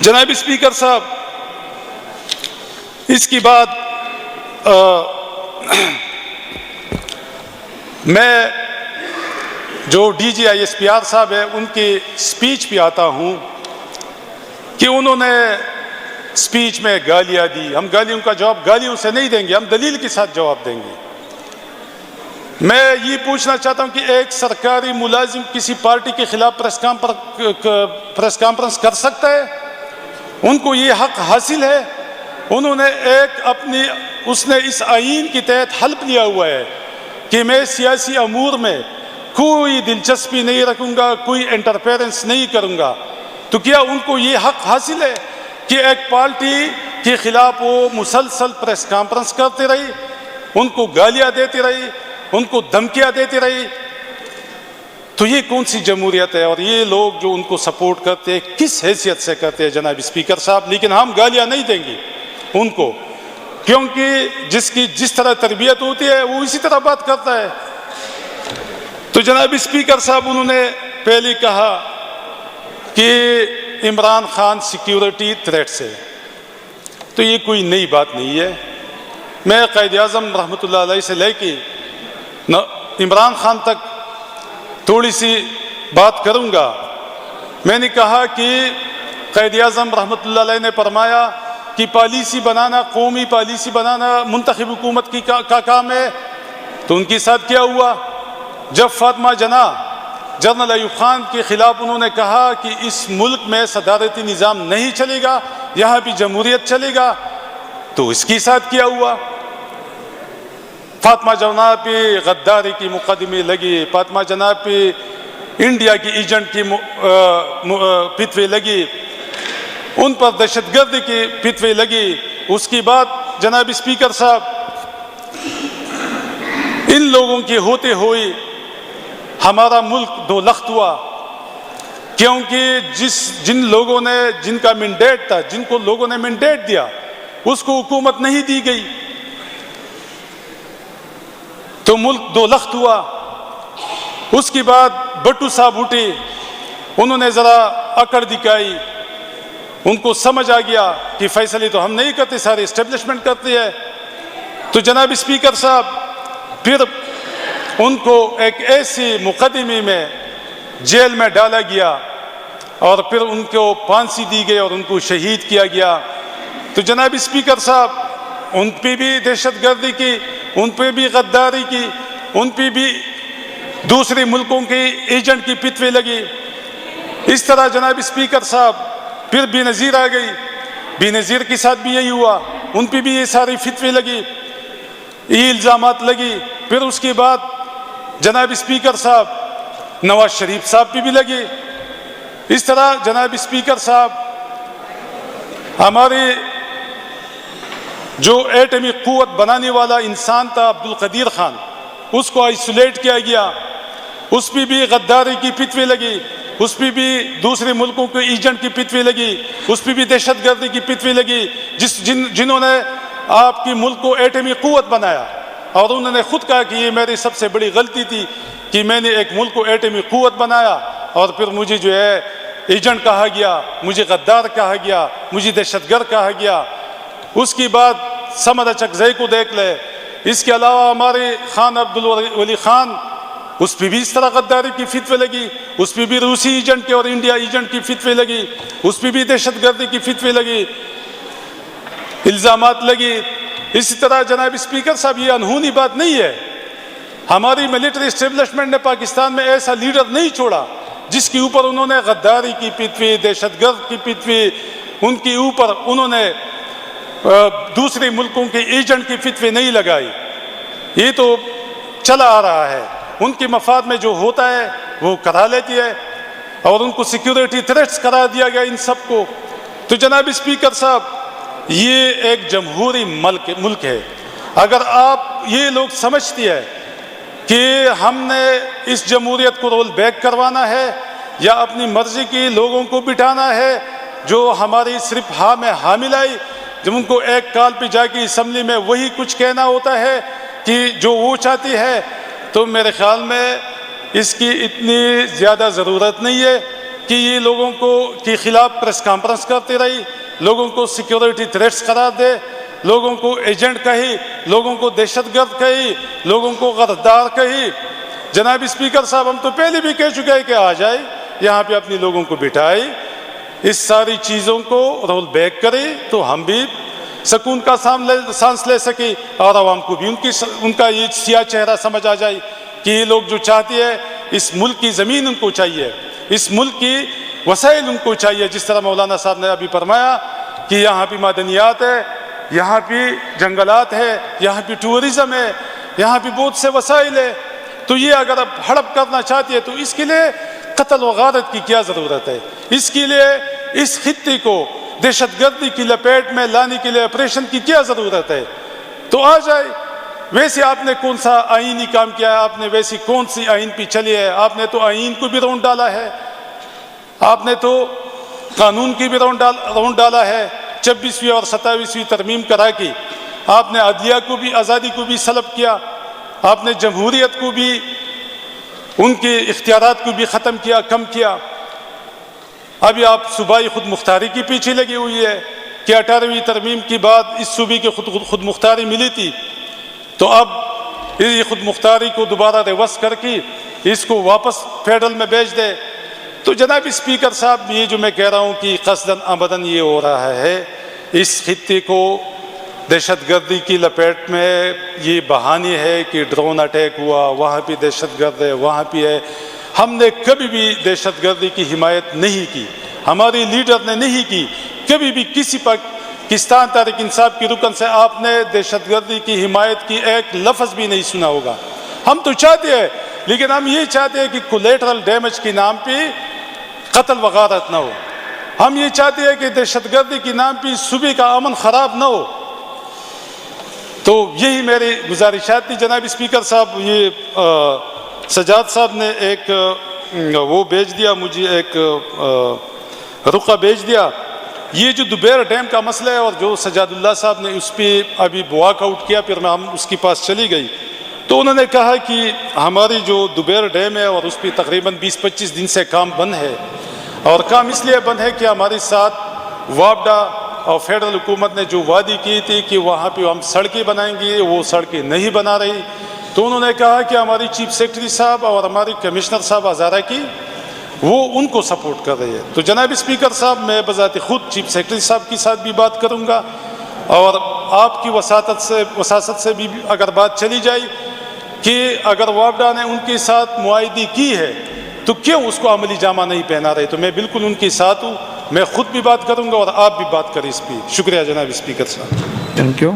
جناب اسپیکر صاحب، اس کے بعد میں جو D G I S P R صاحب ہے ان کی سپیچ پہ آتا ہوں کہ انہوں نے سپیچ میں گالیاں دی. ہم گالیوں کا جواب گالیوں سے نہیں دیں گے، ہم دلیل کے ساتھ جواب دیں گے. میں یہ پوچھنا چاہتا ہوں کہ ایک سرکاری ملازم کسی پارٹی کے خلاف پریس کانفرنس کر سکتا ہے؟ ان کو یہ حق حاصل ہے. انہوں نے اس نے اس آئین کے تحت حلف لیا ہوا ہے کہ میں سیاسی امور میں کوئی دلچسپی نہیں رکھوں گا، کوئی انٹرفیرنس نہیں کروں گا. تو کیا ان کو یہ حق حاصل ہے کہ ایک پارٹی کے خلاف وہ مسلسل پریس کانفرنس کرتے رہی، ان کو گالیاں دیتی رہی، ان کو دھمکیاں دیتی رہی؟ تو یہ کون سی جمہوریت ہے؟ اور یہ لوگ جو ان کو سپورٹ کرتے ہیں کس حیثیت سے کرتے ہیں جناب اسپیکر صاحب؟ لیکن ہم گالیاں نہیں دیں گے ان کو، کیونکہ جس طرح تربیت ہوتی ہے وہ اسی طرح بات کرتا ہے. تو جناب اسپیکر صاحب، انہوں نے پہلے کہا کہ عمران خان سیکیورٹی تھریٹ سے. تو یہ کوئی نئی بات نہیں ہے. میں قائد اعظم رحمۃ اللہ علیہ سے لے کے عمران خان تک تھوڑی سی بات کروں گا. میں نے کہا کہ قائد اعظم رحمۃ اللہ علیہ نے فرمایا کہ پالیسی بنانا، قومی پالیسی بنانا منتخب حکومت کا کام ہے. تو ان کے ساتھ کیا ہوا؟ جب فاطمہ جناح جنرل ایوب خان کے خلاف انہوں نے کہا کہ اس ملک میں صدارتی نظام نہیں چلے گا، یہاں بھی جمہوریت چلے گا، تو اس کے ساتھ کیا ہوا؟ فاطمہ جناح پہ غداری کی مقدمے لگی، فاطمہ جناح پہ انڈیا کی ایجنٹ کی فتوے لگی، ان پر دہشت گردی کی فتوے لگی. اس کے بعد جناب اسپیکر صاحب، ان لوگوں کے ہوتے ہوئے ہمارا ملک دو لخت ہوا، کیونکہ جن کا مینڈیٹ تھا، جن کو لوگوں نے مینڈیٹ دیا، اس کو حکومت نہیں دی گئی، تو ملک دو لخت ہوا. اس کے بعد بٹو صاحب اٹھے، انہوں نے ذرا اکڑ دکھائی، ان کو سمجھ آ گیا کہ فیصلے تو ہم نہیں کرتے، سارے اسٹیبلشمنٹ کرتی ہے. تو جناب اسپیکر صاحب، پھر ان کو ایک ایسی مقدمے میں جیل میں ڈالا گیا اور پھر ان کو پھانسی دی گئی اور ان کو شہید کیا گیا. تو جناب اسپیکر صاحب، ان پہ بھی دہشت گردی کی، ان پہ بھی غداری کی، ان پہ بھی دوسرے ملکوں کے ایجنٹ کی فتوے لگی. اس طرح جناب اسپیکر صاحب، پھر بے نظیر آ گئی، بے نظیر کے ساتھ بھی یہی ہوا، ان پہ بھی یہ ساری فتوے لگی، یہ الزامات لگی. پھر اس کے بعد جناب اسپیکر صاحب نواز شریف صاحب پہ بھی لگی. اس طرح جناب اسپیکر صاحب، ہمارے جو ایٹمی قوت بنانے والا انسان تھا عبد القدیر خان، اس کو آئسولیٹ کیا گیا، اس پہ بھی غداری کی فتوے لگی، اس پہ بھی دوسرے ملکوں کے ایجنٹ کی فتوے لگی، اس پہ بھی دہشت گردی کی فتوے لگی، جنہوں نے آپ کی ملک کو ایٹمی قوت بنایا. اور انہوں نے خود کہا کہ یہ میری سب سے بڑی غلطی تھی کہ میں نے ایک ملک کو ایٹمی قوت بنایا اور پھر مجھے جو ہے ایجنٹ کہا گیا، مجھے غدار کہا گیا، مجھے دہشت گرد کہا گیا. اس کے بعد سمد اچکزئی کو دیکھ لے. اس کے علاوہ ہمارے خان عبدالولی خان، اس پہ بھی اس طرح غداری کی فتوے لگی، اس پہ بھی روسی ایجنٹ کے اور انڈیا ایجنٹ کی فتوے لگی، اس پہ بھی دہشت گردی کی فتوے لگی، الزامات لگی. اسی طرح جناب اسپیکر صاحب، یہ انہونی بات نہیں ہے. ہماری ملٹری اسٹیبلشمنٹ نے پاکستان میں ایسا لیڈر نہیں چھوڑا جس کے اوپر انہوں نے غداری کی فتوی، دہشت گرد کی فتوی، ان کے اوپر انہوں نے دوسرے ملکوں کے ایجنٹ کی فتوی نہیں لگائی. یہ تو چلا آ رہا ہے. ان کے مفاد میں جو ہوتا ہے وہ کرا لیتی ہے، اور ان کو سیکیورٹی تھریٹس قرار دیا گیا ان سب کو. تو جناب اسپیکر صاحب، یہ ایک جمہوری ملک ہے. اگر آپ یہ لوگ سمجھتی ہے کہ ہم نے اس جمہوریت کو رول بیک کروانا ہے یا اپنی مرضی کے لوگوں کو بٹھانا ہے جو ہماری صرف ہاں میں ہاں ملائی، جب ان کو ایک کال پہ جا کے اسمبلی میں وہی کچھ کہنا ہوتا ہے کہ جو وہ چاہتی ہے، تو میرے خیال میں اس کی اتنی زیادہ ضرورت نہیں ہے. کہ یہ لوگوں کو کے خلاف پریس کانفرنس کرتے رہی، لوگوں کو سیکیورٹی تھریٹس قرار دے، لوگوں کو ایجنٹ کہی، لوگوں کو دہشت گرد کہی، لوگوں کو غدار کہی۔ جناب اسپیکر صاحب، ہم تو پہلے بھی کہہ چکے ہیں کہ آ جائے یہاں پہ اپنے لوگوں کو بٹھائے، اس ساری چیزوں کو رول بیک کرے تو ہم بھی سکون کا سانس لے سکے اور عوام کو بھی ان کا یہ سیاہ چہرہ سمجھ آ جائے کہ یہ لوگ جو چاہتے ہیں اس ملک کی زمین ان کو چاہیے، اس ملک کی وسائل ان کو چاہیے، جس طرح مولانا صاحب نے ابھی فرمایا کہ یہاں پہ معدنیات ہے، یہاں پہ جنگلات ہے، یہاں پہ ٹورزم ہے، یہاں پہ بہت سے وسائل ہے، تو یہ اگر اب ہڑپ کرنا چاہتی ہے تو اس کے لیے قتل و غارت کی کیا ضرورت ہے؟ اس کے لیے اس خطے کو دہشت گردی کی لپیٹ میں لانے کے لیے آپریشن کی کیا ضرورت ہے؟ تو آ جائے۔ ویسے آپ نے کون سا آئینی کام کیا ہے؟ آپ نے ویسی کون سی آئین پہ چلی ہے؟ آپ نے تو آئین کو بھی رونڈ ڈالا ہے، آپ نے تو قانون کی بھی رونڈ ڈالا ہے، 26ویں اور 27ویں ترمیم کرا کے آپ نے عدلیہ کو بھی، آزادی کو بھی سلب کیا، آپ نے جمہوریت کو بھی، ان کے اختیارات کو بھی ختم کیا، کم کیا۔ ابھی آپ صوبائی خود مختاری کی پیچھے لگی ہوئی ہے کہ 18ویں ترمیم کے بعد اس صوبے کی خود مختاری ملی تھی، تو اب یہ خود مختاری کو دوبارہ ریورس کر کے اس کو واپس فیڈرل میں بھیج دے۔ تو جناب اسپیکر صاحب، یہ جو میں کہہ رہا ہوں کہ قصداً آمدن یہ ہو رہا ہے، اس خطے کو دہشت گردی کی لپیٹ میں یہ بہانے ہے کہ ڈرون اٹیک ہوا، وہاں پہ دہشت گرد ہے، وہاں پہ ہے۔ ہم نے کبھی بھی دہشت گردی کی حمایت نہیں کی، ہماری لیڈر نے نہیں کی، کبھی بھی کسی پاکستان تحریک انصاف کی رکن سے آپ نے دہشت گردی کی حمایت کی ایک لفظ بھی نہیں سنا ہوگا۔ ہم تو چاہتے ہیں، لیکن ہم یہ چاہتے ہیں کہ کولیٹرل ڈیمیج کے نام پہ قتل و غارت نہ ہو، ہم یہ چاہتے ہیں کہ دہشت گردی کے نام پہ صوبے کا امن خراب نہ ہو۔ تو یہی میری گزارشات تھی جناب اسپیکر صاحب۔ یہ سجاد صاحب نے ایک وہ بھیج دیا مجھے، ایک رقعہ بھیج دیا، یہ جو دوبیر ڈیم کا مسئلہ ہے، اور جو سجاد اللہ صاحب نے اس پہ ابھی واک آؤٹ کیا، پھر ہم اس کے پاس چلی گئی، تو انہوں نے کہا کہ ہماری جو دوبیر ڈیم ہے اور اس پہ تقریباً 20-25 دن سے کام بند ہے، اور کام اس لیے بند ہے کہ ہمارے ساتھ وابڈا اور فیڈرل حکومت نے جو وعدے کی تھی کہ وہاں پہ ہم سڑکیں بنائیں گے، وہ سڑکیں نہیں بنا رہی۔ تو انہوں نے کہا کہ ہماری چیف سیکرٹری صاحب اور ہماری کمشنر صاحب ہزارہ کی، وہ ان کو سپورٹ کر رہی ہے۔ تو جناب اسپیکر صاحب، میں بذات خود چیف سیکرٹری صاحب کے ساتھ بھی بات کروں گا، اور آپ کی وساطت سے بھی اگر بات چلی جائے کہ اگر وابڈا نے ان کے ساتھ معاہدے کی ہے تو کیوں اس کو عملی جامہ نہیں پہنا رہے، تو میں بالکل ان کے ساتھ ہوں، میں خود بھی بات کروں گا اور آپ بھی بات کریں اس پہ۔ شکریہ جناب اسپیکر صاحب۔ Thank you.